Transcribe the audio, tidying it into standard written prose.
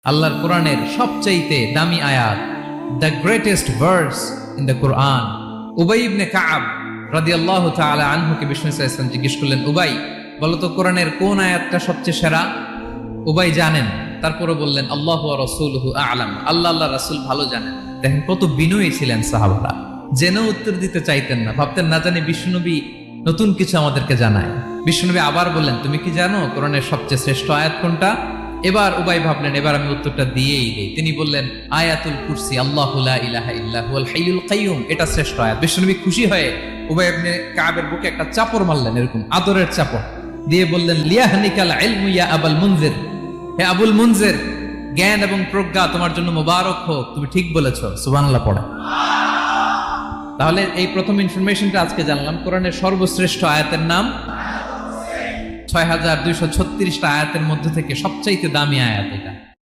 আল্লাহর কোরআনের সবচাইতে দামি আয়াত, the greatest verse in the Quran. Ubai ibn Kab রাদিয়াল্লাহু তাআলা আনহুকে বিষ্ণু সাল্লাল্লাহু আলাইহি ওয়াসাল্লাম জিজ্ঞেস করলেন, উবাই বলো তো কোরআনের কোন আয়াতটা সবচেয়ে সেরা? উবাই জানেন, তারপরে বললেন আল্লাহু ওয়া রাসূলুহু আ'লাম, আল্লাহ রাসূল ভালো জানেন। দেখেন কত বিনয়ী ছিলেন সাহাবারা, জেনেও উত্তর দিতে চাইতেন না, ভাবতেন না জানি বিষ্ণুনবী নতুন কিছু আমাদেরকে জানায়। বিষ্ণুনবী আবার বললেন, তুমি কি জানো কোরআনের সবচেয়ে শ্রেষ্ঠ আয়াত কোনটা? এবার উবাই ভাবলেন এবার আমি উত্তরটা দিয়েই দেই। তিনি বললেন আয়াতুল কুরসি, আল্লাহু লা ইলাহা ইল্লা হুয়াল হাইয়ুল কাইয়ুম, এটা শ্রেষ্ঠ আয়াত। বিষ্ণুনবী খুশি হয়ে উবাই ইবনে কাবের বুকে একটা চাপড় মারলেন, এরকম আদরের চাপড় দিয়ে বললেন, লিয়াহনিকাল ইলমু ইয়া আবুল মুনজির, হে আবুল মুনজির, জ্ঞান এবং প্রজ্ঞা তোমার জন্য মোবারক হোক, তুমি ঠিক বলেছো। সুবহানাল্লাহ পড়ে। তাহলে এই প্রথম ইনফরমেশনটা আজকে জানলাম, কোরআনের সর্বশ্রেষ্ঠ আয়াতের নাম ৬,২৩৬টা আয়াতের মধ্যে থেকে সবচাইতে দামি আয়াত এটা।